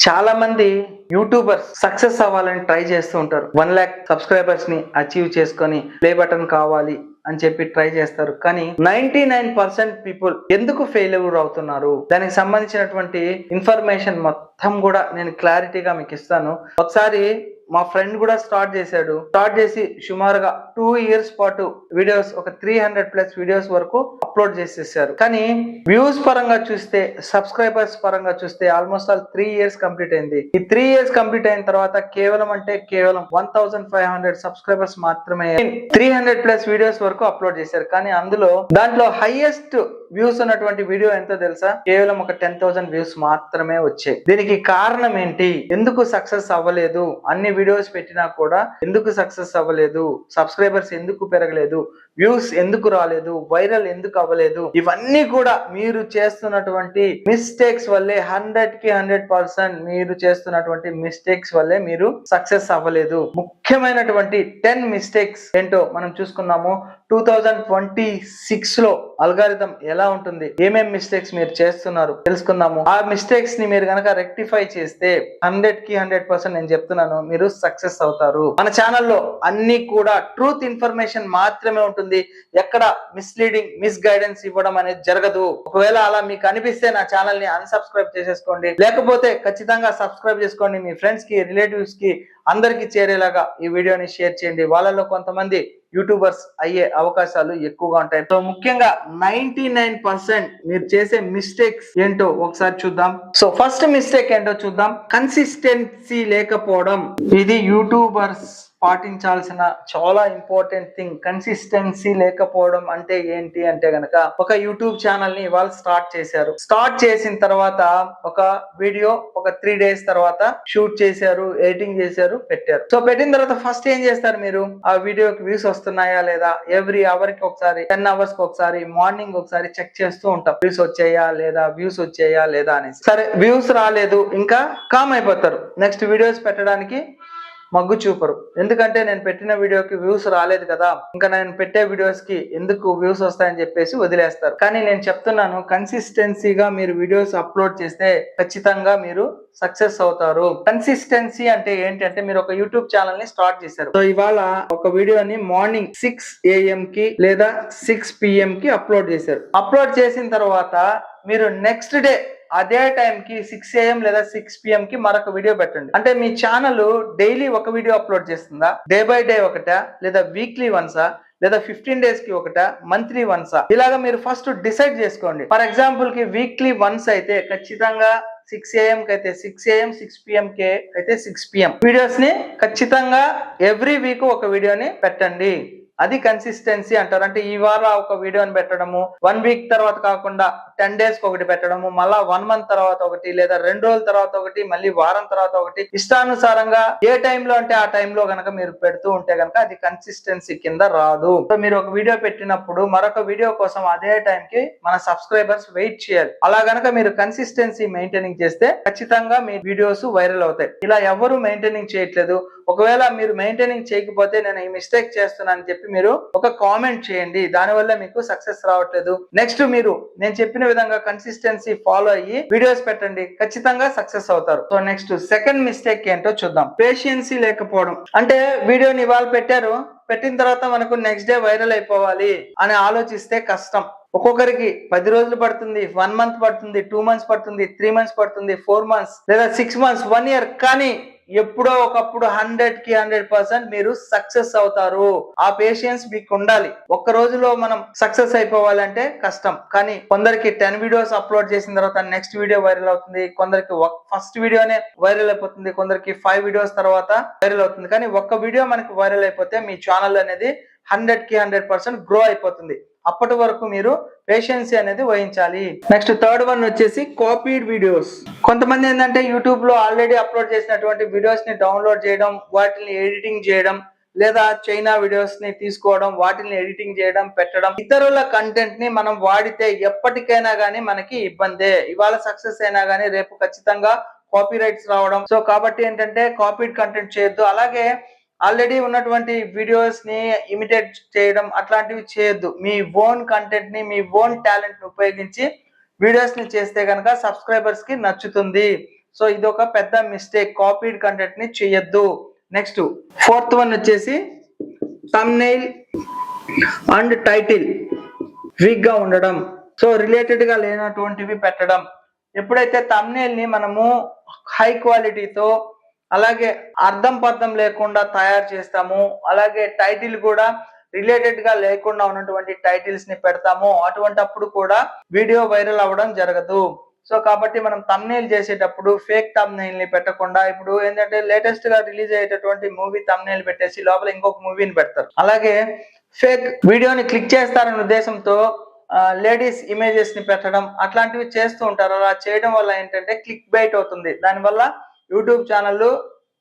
చాలా మంది YouTubers success అవ్వాలని ట్రై చేస్తూ ఉంటారు. 1 lakh సబ్స్క్రైబర్స్ ని అచీవ్ చేసుకొని ప్లే బటన్ కావాలి అని చెప్పి ట్రై చేస్తారు. కానీ 99% పీపుల్ ఎందుకు ఫెయిల్యూర్ అవుతున్నారు, దానికి సంబంధించినటువంటి ఇన్ఫర్మేషన్ మొత్తం కూడా నేను క్లారిటీగా మీకు ఇస్తాను. ఒకసారి మా ఫ్రెండ్ కూడా స్టార్ట్ చేసి సుమారుగా 2 years పాటు వీడియోస్ ఒక 300+ వీడియోస్ వరకు అప్లోడ్ చేసేసారు. కానీ వ్యూస్ పరంగా చూస్తే, సబ్స్క్రైబర్స్ పరంగా చూస్తే ఆల్మోస్ట్ ఆల్ 3 years కంప్లీట్ అయింది. ఈ 3 years కంప్లీట్ అయిన తర్వాత కేవలం 1500 సబ్స్క్రైబర్స్ మాత్రమే 300+ వీడియోస్ వరకు అప్లోడ్ చేశారు. కానీ దాంట్లో హైయెస్ట్ వ్యూస్ ఉన్నటువంటి వీడియో ఎంతో తెలుసా? కేవలం ఒక 10,000 వ్యూస్ మాత్రమే వచ్చాయి. దీనికి కారణం ఏంటి? ఎందుకు సక్సెస్ అవ్వలేదు? అన్ని వీడియోస్ పెట్టినా కూడా ఎందుకు సక్సెస్ అవ్వలేదు? సబ్స్క్రైబర్స్ ఎందుకు పెరగలేదు? వ్యూస్ ఎందుకు రాలేదు? వైరల్ ఎందుకు అవ్వలేదు? ఇవన్నీ కూడా మీరు చేస్తున్నటువంటి మిస్టేక్స్ వల్లే. 100కి 100% మీరు చేస్తున్నటువంటి మిస్టేక్స్ వల్లే మీరు సక్సెస్ అవ్వలేదు. ముఖ్యమైనటువంటి 10 మిస్టేక్స్ ఏంటో మనం చూసుకున్నాము. 2026 లో అల్గారిథం ఎలా ఉంటుంది, ఏమేం మిస్టేక్స్ మీరు చేస్తున్నారు తెలుసుకుందాము. ఆ మిస్టేక్స్ ని మీరు గనక రెక్టిఫై చేస్తే 100కి 100% నేను చెప్తున్నాను, మీరు సక్సెస్ అవుతారు. మన ఛానల్లో అన్ని కూడా ట్రూత్ ఇన్ఫర్మేషన్ మాత్రమే ఉంటుంది. ఎక్కడ మిస్లీడింగ్, మిస్ గైడెన్స్ ఇవ్వడం అనేది జరగదు. ఒకవేళ అలా మీకు అనిపిస్తే నా ఛానల్ ని అన్సబ్స్క్రైబ్ చేసేసుకోండి, లేకపోతే ఖచ్చితంగా సబ్స్క్రైబ్ చేసుకోండి. మీ ఫ్రెండ్స్ కి, రిలేటివ్స్ కి అందరికి చేరేలాగా ఈ వీడియోని షేర్ చేయండి. వాళ్ళలో కొంతమంది యూట్యూబర్స్ అయ్యే అవకాశాలు ఎక్కువగా ఉంటాయి. సో ముఖ్యంగా 99% మీరు చేసే మిస్టేక్స్ ఏంటో ఒకసారి చూద్దాం. సో ఫస్ట్ మిస్టేక్ ఏంటో చూద్దాం. కన్సిస్టెన్సీ లేకపోవడం. ఇది యూట్యూబర్స్ పాటించాల్సిన చాలా ఇంపార్టెంట్ థింగ్. కన్సిస్టెన్సీ లేకపోవడం అంటే ఏంటి అంటే గనక, ఒక యూట్యూబ్ ఛానల్ ని వాళ్ళు స్టార్ట్ చేసిన తర్వాత ఒక వీడియో ఒక 3 days తర్వాత షూట్ చేశారు, ఎడిటింగ్ చేశారు, పెట్టారు. సో పెట్టిన తర్వాత ఫస్ట్ ఏం చేస్తారు మీరు? ఆ వీడియోకి వ్యూస్ వస్తున్నాయా లేదా ఎవ్రీ అవర్ కి ఒకసారి, 10 hours కి ఒకసారి, మార్నింగ్ ఒకసారి చెక్ చేస్తూ ఉంటాం. వ్యూస్ వచ్చాయా లేదా అనేసి. సరే వ్యూస్ రాలేదు, ఇంకా కామ్ అయిపోతారు. నెక్స్ట్ వీడియోస్ పెట్టడానికి మగ్గు చూపరు. ఎందుకంటే నేను పెట్టిన వీడియోకి వ్యూస్ రాలేదు కదా, ఇంకా నేను పెట్టే వీడియోస్ కి ఎందుకు వ్యూస్ వస్తాయని చెప్పేసి వదిలేస్తారు. కానీ నేను చెప్తున్నాను, కన్సిస్టెన్సీగా మీరు వీడియోస్ అప్లోడ్ చేస్తే ఖచ్చితంగా మీరు సక్సెస్ అవుతారు. కన్సిస్టెన్సీ అంటే ఏంటి అంటే, మీరు ఒక యూట్యూబ్ ఛానల్ ని స్టార్ట్ చేశారు. సో ఇవాళ ఒక వీడియోని మార్నింగ్ 6 AM కి లేదా 6 PM కి అప్లోడ్ చేశారు. అప్లోడ్ చేసిన తర్వాత మీరు నెక్స్ట్ డే అదే టైం కి 6 AM లేదా 6 PM కి మరొక వీడియో పెట్టండి. అంటే మీ ఛానల్ డైలీ ఒక వీడియో అప్లోడ్ చేస్తుందా, డే బై డే ఒకటా, లేదా వీక్లీ వన్సా, లేదా 15 days కి ఒకటా, మంత్లీ వన్సా? ఇలాగా మీరు ఫస్ట్ డిసైడ్ చేసుకోండి. ఫర్ ఎగ్జాంపుల్ కి వీక్లీ వన్స్ అయితే ఖచ్చితంగా 6 AM కి అయితే 6 AM, 6 PM కి అయితే 6 PM వీడియోస్ ని ఖచ్చితంగా ఎవ్రీ వీక్ ఒక వీడియోని పెట్టండి. అది కన్సిస్టెన్సీ అంటారు. అంటే ఈ వారం ఒక వీడియోని పెట్టడము, 1 week తర్వాత కాకుండా 10 days కి ఒకటి పెట్టడము, మళ్ళా 1 month తర్వాత ఒకటి, లేదా 2 రోజుల తర్వాత ఒకటి, మళ్ళీ వారం తర్వాత ఒకటి, ఇష్టానుసారంగా ఏ టైంలో అంటే ఆ టైంలో గనక మీరు పెడుతూ ఉంటే గనక అది కన్సిస్టెన్సీ కింద రాదు. సో మీరు ఒక వీడియో పెట్టినప్పుడు మరొక వీడియో కోసం అదే టైంకి మన సబ్స్క్రైబర్స్ వెయిట్ చేయాలి. అలా గనక మీరు కన్సిస్టెన్సీ మెయింటైనింగ్ చేస్తే ఖచ్చితంగా మీ వీడియోస్ వైరల్ అవుతాయి. ఇలా ఎవరు మెయింటైనింగ్ చేయట్లేదు. ఒకవేళ మీరు మెయింటైనింగ్ చేయకపోతే నేను ఈ మిస్టేక్ చేస్తున్నానని చెప్పి మీరు ఒక కామెంట్ చేయండి. దానివల్ల మీకు సక్సెస్ రావట్లేదు. నెక్స్ట్ మీరు నేను చెప్పిన విధంగా కన్సిస్టెన్సీ ఫాలో అయ్యి వీడియోస్ పెట్టండి, ఖచ్చితంగా సక్సెస్ అవుతారు. సో నెక్స్ట్ సెకండ్ మిస్టేక్ ఏంటో చూద్దాం. పేషెన్సీ లేకపోవడం. అంటే వీడియోని ఇవాళ పెట్టిన తర్వాత మనకు నెక్స్ట్ డే వైరల్ అయిపోవాలి అని ఆలోచిస్తే కష్టం. ఒక్కొక్కరికి 10 రోజులు పడుతుంది, 1 month పడుతుంది, 2 months పడుతుంది, 3 months పడుతుంది, 4 months లేదా 6 months, 1 year. కానీ ఎప్పుడో ఒకప్పుడు 100కి 100% మీరు సక్సెస్ అవుతారు. ఆ పేషెన్స్ మీకు ఉండాలి. ఒక్క రోజులో మనం సక్సెస్ అయిపోవాలంటే కష్టం. కానీ కొందరికి 10 వీడియోస్ అప్లోడ్ చేసిన తర్వాత నెక్స్ట్ వీడియో వైరల్ అవుతుంది, కొందరికి ఫస్ట్ వీడియోనే వైరల్ అయిపోతుంది, కొందరికి 5 వీడియోస్ తర్వాత వైరల్ అవుతుంది. కానీ ఒక్క వీడియో మనకి వైరల్ అయిపోతే మీ ఛానల్ అనేది 100కి 100% గ్రో అయిపోతుంది. అప్పటి వరకు మీరు పేషెన్సీ అనేది వహించాలి. నెక్స్ట్ థర్డ్ వన్ వచ్చేసి కాపీడ్ వీడియోస్. కొంతమంది ఏంటంటే యూట్యూబ్ లో ఆల్రెడీ అప్లోడ్ చేసినటువంటి వీడియోస్ ని డౌన్లోడ్ చేయడం, వాటిని ఎడిటింగ్ చేయడం, లేదా చైనా వీడియోస్ ని తీసుకోవడం, వాటిని ఎడిటింగ్ చేయడం, పెట్టడం. ఇతరుల కంటెంట్ ని మనం వాడితే ఎప్పటికైనా గానీ మనకి ఇబ్బందే. ఇవాళ సక్సెస్ అయినా గానీ రేపు ఖచ్చితంగా కాపీ రైట్స్ రావడం. సో కాబట్టి ఏంటంటే కాపీడ్ కంటెంట్ చేయొద్దు. అలాగే ఆల్రెడీ ఉన్నటువంటి వీడియోస్ ని ఇమిటేట్ చేయడం అట్లాంటివి చేయొద్దు. మీ ఓన్ కంటెంట్ ని, మీ ఓన్ టాలెంట్ ని ఉపయోగించి వీడియోస్ ని చేస్తే కనుక సబ్స్క్రైబర్స్ కి నచ్చుతుంది. సో ఇది ఒక పెద్ద మిస్టేక్, కాపీడ్ కంటెంట్ ని చేయొద్దు. నెక్స్ట్ 4th వన్ వచ్చేసి థంబ్నెయిల్ అండ్ టైటిల్ వీక్ గా ఉండడం. సో రిలేటెడ్ గా లేనటువంటివి పెట్టడం. ఎప్పుడైతే థంబ్నెయిల్ ని మనము హై క్వాలిటీతో అలాగే అర్థం పర్థం లేకుండా తయారు చేస్తాము, అలాగే టైటిల్ కూడా రిలేటెడ్ గా లేకుండా ఉన్నటువంటి టైటిల్స్ ని పెడతాము, అటువంటప్పుడు కూడా వీడియో వైరల్ అవ్వడం జరగదు. సో కాబట్టి మనం థంబ్నెయిల్ చేసేటప్పుడు ఫేక్ థంబ్నెయిల్ ని పెట్టకుండా, ఇప్పుడు ఏంటంటే లేటెస్ట్ గా రిలీజ్ అయ్యేటటువంటి మూవీ థంబ్నెయిల్ పెట్టేసి లోపల ఇంకొక మూవీని పెడతారు. అలాగే ఫేక్ వీడియోని క్లిక్ చేస్తారనే ఉద్దేశంతో లేడీస్ ఇమేజెస్ ని పెట్టడం అట్లాంటివి చేస్తూ ఉంటారు. అలా చేయడం వల్ల ఏంటంటే క్లిక్ బైట్ అవుతుంది, దానివల్ల యూట్యూబ్ ఛానల్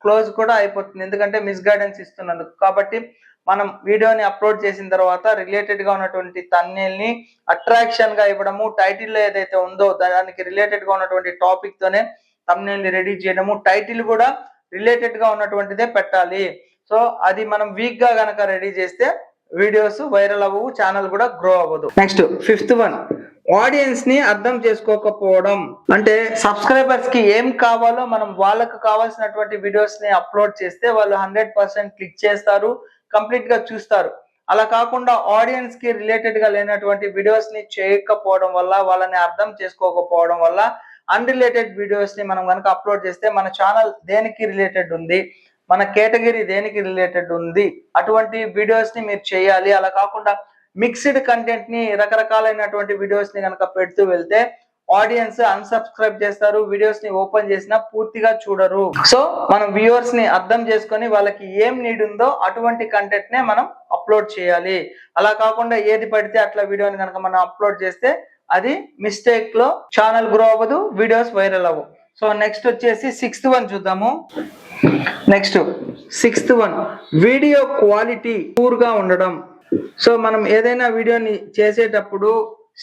క్లోజ్ కూడా అయిపోతుంది, ఎందుకంటే మిస్గైడెన్స్ ఇస్తున్నందుకు. కాబట్టి మనం వీడియోని అప్లోడ్ చేసిన తర్వాత రిలేటెడ్ గా ఉన్నటువంటి థంబ్నెయిల్ ని అట్రాక్షన్ గా ఇవ్వడము, టైటిల్ ఏదైతే ఉందో దానికి రిలేటెడ్ గా ఉన్నటువంటి టాపిక్ తోనే థంబ్నెయిల్ ని రెడీ చేయడము, టైటిల్ కూడా రిలేటెడ్ గా ఉన్నటువంటిదే పెట్టాలి. సో అది మనం వీక్ గా గనక రెడీ చేస్తే వీడియోస్ వైరల్ అవ్వవు, ఛానల్ కూడా గ్రో అవ్వదు. నెక్స్ట్ 5th వన్ ఆడియన్స్ ని అర్థం చేసుకోకపోవడం. అంటే సబ్స్క్రైబర్స్ కి ఏం కావాలో మనం వాళ్ళకు కావాల్సినటువంటి వీడియోస్ ని అప్లోడ్ చేస్తే వాళ్ళు 100% క్లిక్ చేస్తారు, కంప్లీట్ గా చూస్తారు. అలా కాకుండా ఆడియన్స్ కి రిలేటెడ్ గా లేనటువంటి వీడియోస్ ని చేయకపోవడం వల్ల, వాళ్ళని అర్థం చేసుకోకపోవడం వల్ల అన్రిలేటెడ్ వీడియోస్ ని మనం కనుక అప్లోడ్ చేస్తే మన ఛానల్ దేనికి రిలేటెడ్ ఉంది, మన కేటగిరీ దేనికి రిలేటెడ్ ఉంది, అటువంటి వీడియోస్ ని మీరు చేయాలి. అలా కాకుండా మిక్స్డ్ కంటెంట్ ని రకరకాలైనటువంటి వీడియోస్ ని కనుక పెడుతూ వెళ్తే ఆడియన్స్ అన్సబ్స్క్రైబ్ చేస్తారు, వీడియోస్ ని ఓపెన్ చేసినా పూర్తిగా చూడరు. సో మనం వ్యూవర్స్ ని అర్థం చేసుకొని వాళ్ళకి ఏం నీడ్ ఉందో అటువంటి కంటెంట్ నే మనం అప్లోడ్ చేయాలి. అలా కాకుండా ఏది పడితే అట్లా వీడియోని కనుక మనం అప్లోడ్ చేస్తే అది మిస్టేక్ లో ఛానల్ గ్రో అవ్వదు, వీడియోస్ వైరల్ అవ్వవు. సో నెక్స్ట్ వచ్చేసి 6th వన్ చూద్దాము. Next 6th one video quality poor గా ఉండడం. సో మనం ఏదైనా వీడియోని చేసేటప్పుడు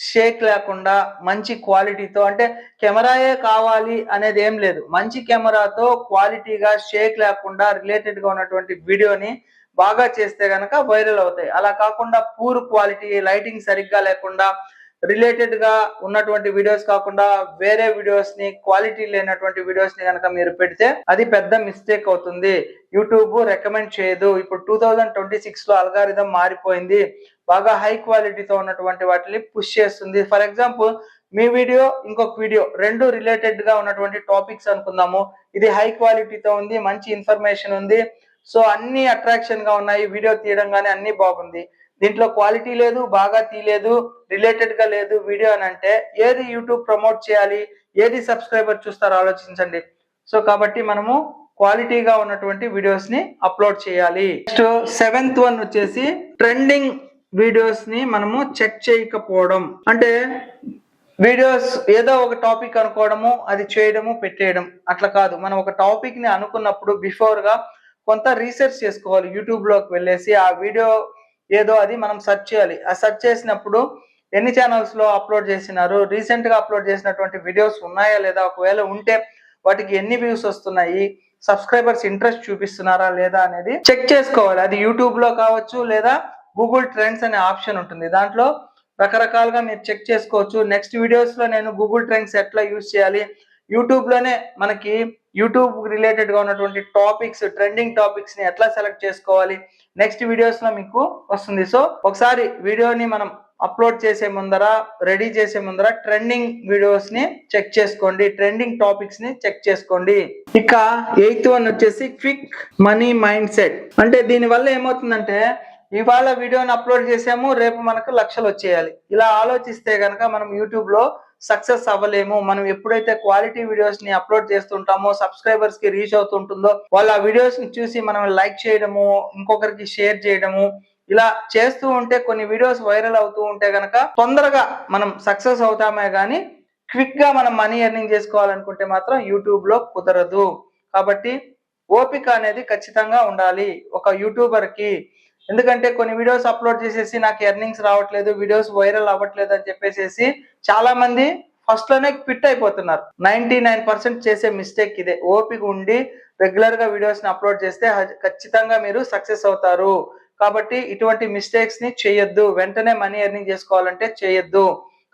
షేక్ లేకుండా మంచి క్వాలిటీతో, అంటే కెమెరాయే కావాలి అనేది ఏం లేదు, మంచి కెమెరాతో క్వాలిటీగా షేక్ లేకుండా రిలేటెడ్ గా ఉన్నటువంటి వీడియోని బాగా చేస్తే గనక వైరల్ అవుతాయి. అలా కాకుండా పూర్ క్వాలిటీ, లైటింగ్ సరిగ్గా లేకుండా రిలేటెడ్ గా ఉన్నటువంటి వీడియోస్ కాకుండా వేరే వీడియోస్ ని, క్వాలిటీ లేనటువంటి వీడియోస్ ని కనుక మీరు పెడితే అది పెద్ద మిస్టేక్ అవుతుంది, యూట్యూబ్ రికమెండ్ చేయదు. ఇప్పుడు 2026 లో అల్గారిథం మారిపోయింది, బాగా హై క్వాలిటీతో ఉన్నటువంటి వాటిని పుష్ చేస్తుంది. ఫర్ ఎగ్జాంపుల్ మీ వీడియో ఇంకొక వీడియో రెండు రిలేటెడ్ గా ఉన్నటువంటి టాపిక్స్ అనుకుందాము, ఇది హై క్వాలిటీతో ఉంది, మంచి ఇన్ఫర్మేషన్ ఉంది, సో అన్ని అట్రాక్షన్ గా ఉన్నాయి, వీడియో తీయడం కానీ అన్ని బాగుంది. దీంట్లో క్వాలిటీ లేదు, బాగా తీయలేదు, రిలేటెడ్ గా లేదు వీడియో అని అంటే ఏది యూట్యూబ్ ప్రమోట్ చేయాలి, ఏది సబ్స్క్రైబర్ చూస్తారో ఆలోచించండి. సో కాబట్టి మనము క్వాలిటీగా ఉన్నటువంటి వీడియోస్ ని అప్లోడ్ చేయాలి. నెక్స్ట్ 7th వన్ వచ్చేసి ట్రెండింగ్ వీడియోస్ ని మనము చెక్ చేయకపోవడం. అంటే వీడియోస్ ఏదో ఒక టాపిక్ అనుకోవడము, అది చేయడము, పెట్టేయడం అట్లా కాదు. మనం ఒక టాపిక్ ని అనుకున్నప్పుడు బిఫోర్ గా కొంత రీసెర్చ్ చేసుకోవాలి. యూట్యూబ్ లోకి వెళ్ళేసి ఆ వీడియో ఏదో అది మనం సెర్చ్ చేయాలి. ఆ సెర్చ్ చేసినప్పుడు ఎన్ని ఛానల్స్ లో అప్లోడ్ చేసినారు, రీసెంట్ గా అప్లోడ్ చేసినటువంటి వీడియోస్ ఉన్నాయా లేదా, ఒకవేళ ఉంటే వాటికి ఎన్ని వ్యూస్ వస్తున్నాయి, సబ్స్క్రైబర్స్ ఇంట్రెస్ట్ చూపిస్తున్నారా లేదా అనేది చెక్ చేసుకోవాలి. అది యూట్యూబ్ లో కావచ్చు, లేదా గూగుల్ ట్రెండ్స్ అనే ఆప్షన్ ఉంటుంది, దాంట్లో రకరకాలుగా మీరు చెక్ చేసుకోవచ్చు. నెక్స్ట్ వీడియోస్ లో నేను గూగుల్ ట్రెండ్స్ ఎట్లా యూజ్ చేయాలి, యూట్యూబ్ లోనే మనకి యూట్యూబ్ రిలేటెడ్ గా ఉన్నటువంటి టాపిక్స్, ట్రెండింగ్ టాపిక్స్ ని ఎట్లా సెలెక్ట్ చేసుకోవాలి నెక్స్ట్ వీడియోస్ లో మీకు వస్తుంది. సో ఒకసారి వీడియోని మనం అప్లోడ్ చేసే ముందర, రెడీ చేసే ముందర ట్రెండింగ్ వీడియోస్ ని చెక్ చేసుకోండి, ట్రెండింగ్ టాపిక్స్ ని చెక్ చేసుకోండి. ఇక 8th వన్ వచ్చేసి క్విక్ మనీ మైండ్ సెట్. అంటే దీని వల్ల ఏమవుతుందంటే ఇవాళ వీడియోని అప్లోడ్ చేసాము, రేపు మనకు లక్షలు వచ్చేయాలి, ఇలా ఆలోచిస్తే గనక మనం యూట్యూబ్ లో సక్సెస్ అవ్వలేము. మనం ఎప్పుడైతే క్వాలిటీ వీడియోస్ ని అప్లోడ్ చేస్తుంటామో, సబ్స్క్రైబర్స్ కి రీచ్ అవుతుంటుందో, వాళ్ళు ఆ వీడియోస్ ని చూసి మనం లైక్ చేయడము, ఇంకొకరికి షేర్ చేయడము, ఇలా చేస్తూ ఉంటే కొన్ని వీడియోస్ వైరల్ అవుతూ ఉంటే గనక తొందరగా మనం సక్సెస్ అవుతామే గానీ క్విక్ గా మనం మనీ ఎర్నింగ్ చేసుకోవాలనుకుంటే మాత్రం యూట్యూబ్ లో కుదరదు. కాబట్టి ఓపిక అనేది ఖచ్చితంగా ఉండాలి ఒక యూట్యూబర్ కి. ఎందుకంటే కొన్ని వీడియోస్ అప్లోడ్ చేసేసి నాకు ఎర్నింగ్స్ రావట్లేదు, వీడియోస్ వైరల్ అవ్వట్లేదు అని చెప్పేసి చాలా మంది ఫస్ట్ లోనే క్విట్ అయిపోతున్నారు. 99% చేసే మిస్టేక్ ఇదే. ఓపిక ఉండి రెగ్యులర్ గా వీడియోస్ ని అప్లోడ్ చేస్తే ఖచ్చితంగా మీరు సక్సెస్ అవుతారు. కాబట్టి ఇటువంటి మిస్టేక్స్ ని చేయొద్దు, వెంటనే మనీ ఎర్నింగ్ చేసుకోవాలంటే చేయొద్దు.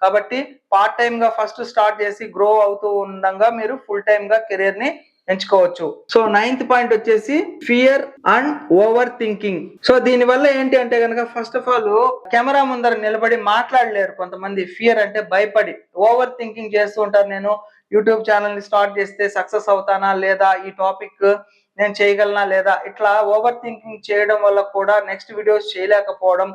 కాబట్టి పార్ట్ టైం గా ఫస్ట్ స్టార్ట్ చేసి గ్రో అవుతూ ఉండగా మీరు ఫుల్ టైం గా కెరీర్ ని ఎంచుకోవచ్చు. సో 9th పాయింట్ వచ్చేసి fear and over thinking. So దీని వల్ల ఏంటి అంటే కనుక ఫస్ట్ ఆఫ్ ఆల్ కెమెరా ముందర నిలబడి మాట్లాడలేరు కొంతమంది, ఫియర్ అంటే భయపడి ఓవర్ థింకింగ్ చేస్తూ ఉంటారు. నేను యూట్యూబ్ ఛానల్ ని స్టార్ట్ చేస్తే సక్సెస్ అవుతానా లేదా, ఈ టాపిక్ నేను చేయగలనా లేదా, ఇట్లా ఓవర్ థింకింగ్ చేయడం వల్ల కూడా నెక్స్ట్ వీడియోస్ చేయలేకపోవడం,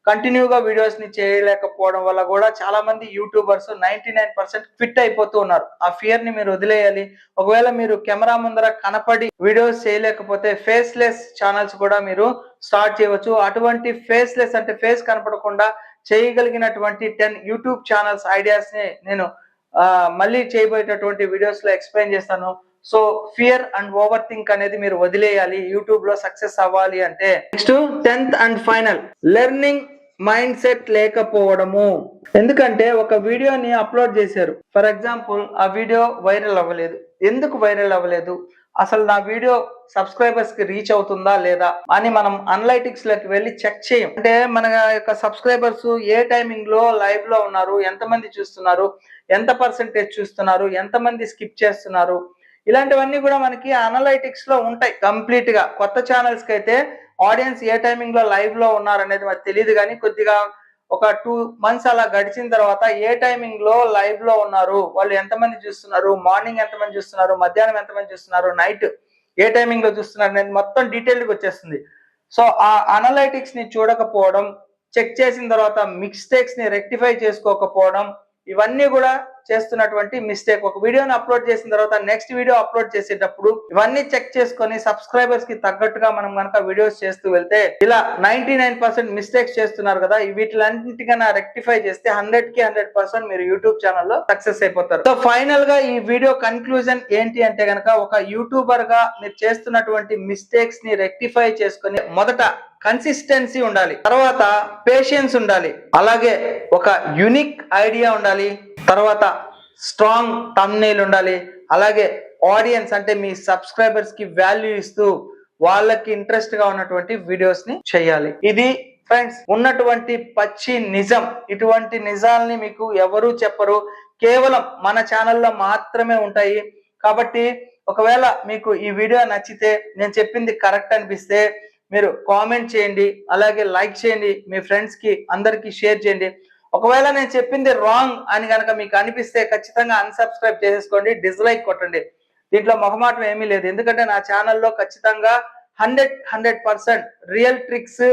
కంటిన్యూగా వీడియోస్ ని చేయలేకపోవడం వల్ల కూడా చాలా మంది యూట్యూబర్స్ 99% క్విట్ అయిపోతూ ఉన్నారు. ఆ ఫియర్ ని మీరు వదిలేయాలి. ఒకవేళ మీరు కెమెరా ముందర కనపడి వీడియోస్ చేయలేకపోతే ఫేస్లెస్ ఛానల్స్ కూడా మీరు స్టార్ట్ చేయవచ్చు. అటువంటి ఫేస్లెస్ అంటే ఫేస్ కనపడకుండా చేయగలిగినటువంటి 10 యూట్యూబ్ ఛానల్స్ ఐడియాస్ ని నేను మళ్ళీ చేయబోయేటటువంటి వీడియోస్ లో ఎక్స్ప్లెయిన్ చేస్తాను. So fear and over think అనేది మీరు వదిలేయాలి యూట్యూబ్ లో సక్సెస్ అవ్వాలి అంటే. Next 10th and final, learning mind set లేకపోవడము. ఎందుకంటే ఒక వీడియోని అప్లోడ్ చేశారు, ఫర్ ఎగ్జాంపుల్ ఆ వీడియో వైరల్ అవ్వలేదు. ఎందుకు వైరల్ అవ్వలేదు, అసలు నా వీడియో సబ్స్క్రైబర్స్ కి రీచ్ అవుతుందా లేదా అని మనం అనలైటిక్స్ లోకి వెళ్ళి చెక్ చేయం. అంటే మన యొక్క సబ్స్క్రైబర్స్ ఏ టైమింగ్ లో లైవ్ లో ఉన్నారు, ఎంతమంది చూస్తున్నారు, ఎంత పర్సెంటేజ్ చూస్తున్నారు, ఎంతమంది స్కిప్ చేస్తున్నారు, ఇలాంటివన్నీ కూడా మనకి అనలైటిక్స్ లో ఉంటాయి కంప్లీట్ గా. కొత్త ఛానల్స్ కి అయితే ఆడియన్స్ ఏ టైమింగ్ లో లైవ్ లో ఉన్నారు అనేది మనకు తెలియదు, కానీ కొద్దిగా ఒక 2 months అలా గడిచిన తర్వాత ఏ టైమింగ్ లో లైవ్ లో ఉన్నారు, వాళ్ళు ఎంతమంది చూస్తున్నారు, మార్నింగ్ ఎంతమంది చూస్తున్నారు, మధ్యాహ్నం ఎంతమంది చూస్తున్నారు, నైట్ ఏ టైమింగ్ లో చూస్తున్నారు అనేది మొత్తం డీటెయిల్గా వచ్చేస్తుంది. సో ఆ అనలైటిక్స్ ని చూడకపోవడం, చెక్ చేసిన తర్వాత మిస్టేక్స్ ని రెక్టిఫై చేసుకోకపోవడం, ఇవన్నీ కూడా చేస్తున్నటువంటి మిస్టేక్. ఒక వీడియోని అప్లోడ్ చేసిన తర్వాత నెక్స్ట్ వీడియో అప్లోడ్ చేసేటప్పుడు ఇవన్నీ చెక్ చేసుకొని సబ్స్క్రైబర్స్ కి తగ్గట్టుగా మనం కనుక వీడియోస్ చేస్తూ వెళ్తే, ఇలా 99% మిస్టేక్స్ చేస్తున్నారు కదా, వీటిలన్నింటికన్నా రెక్టిఫై చేస్తే 100కి 100% మీరు యూట్యూబ్ ఛానల్లో సక్సెస్ అయిపోతారు. సో ఫైనల్ గా ఈ వీడియో కన్క్లూజన్ ఏంటి అంటే కనుక, ఒక యూట్యూబర్ గా మీరు చేస్తున్నటువంటి మిస్టేక్స్ ని రెక్టిఫై చేసుకొని మొదట కన్సిస్టెన్సీ ఉండాలి, తర్వాత పేషెన్స్ ఉండాలి, అలాగే ఒక యునిక్ ఐడియా ఉండాలి, తర్వాత స్ట్రాంగ్ థంబ్నెయిల్ ఉండాలి, అలాగే ఆడియన్స్ అంటే మీ సబ్స్క్రైబర్స్ కి వాల్యూ ఇస్తూ వాళ్ళకి ఇంట్రెస్ట్ గా ఉన్నటువంటి వీడియోస్ ని చేయాలి. ఇది ఫ్రెండ్స్ ఉన్నటువంటి పచ్చి నిజం. ఇటువంటి నిజాల్ని మీకు ఎవరు చెప్పరు, కేవలం మన ఛానల్లో మాత్రమే ఉంటాయి. కాబట్టి ఒకవేళ మీకు ఈ వీడియో నచ్చితే, నేను చెప్పింది కరెక్ట్ అనిపిస్తే మీరు కామెంట్ చేయండి, అలాగే లైక్ చేయండి, మీ ఫ్రెండ్స్ కి అందరికి షేర్ చేయండి. ఒకవేళ నేను చెప్పింది రాంగ్ అని కనుక మీకు అనిపిస్తే ఖచ్చితంగా అన్సబ్స్క్రైబ్ చేసేసుకోండి, డిస్లైక్ కొట్టండి. దీంట్లో మొహమాటం ఏమీ లేదు, ఎందుకంటే నా ఛానల్లో ఖచ్చితంగా 100% రియల్ ట్రిక్స్,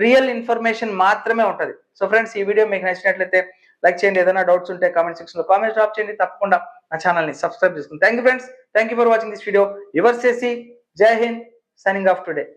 రియల్ ఇన్ఫర్మేషన్ మాత్రమే ఉంటుంది. సో ఫ్రెండ్స్, ఈ వీడియో మీకు నచ్చినట్లయితే లైక్ చేయండి, ఏదైనా డౌట్స్ ఉంటే కామెంట్ సెక్షన్ లో కామెంట్స్ డ్రాప్ చేయండి, తప్పకుండా నా ఛానల్ ని సబ్స్క్రైబ్ చేసుకోండి. Thank you friends, thank you for watching this video. Your సేసి, జై హింద్, సైనింగ్ ఆఫ్ టుడే.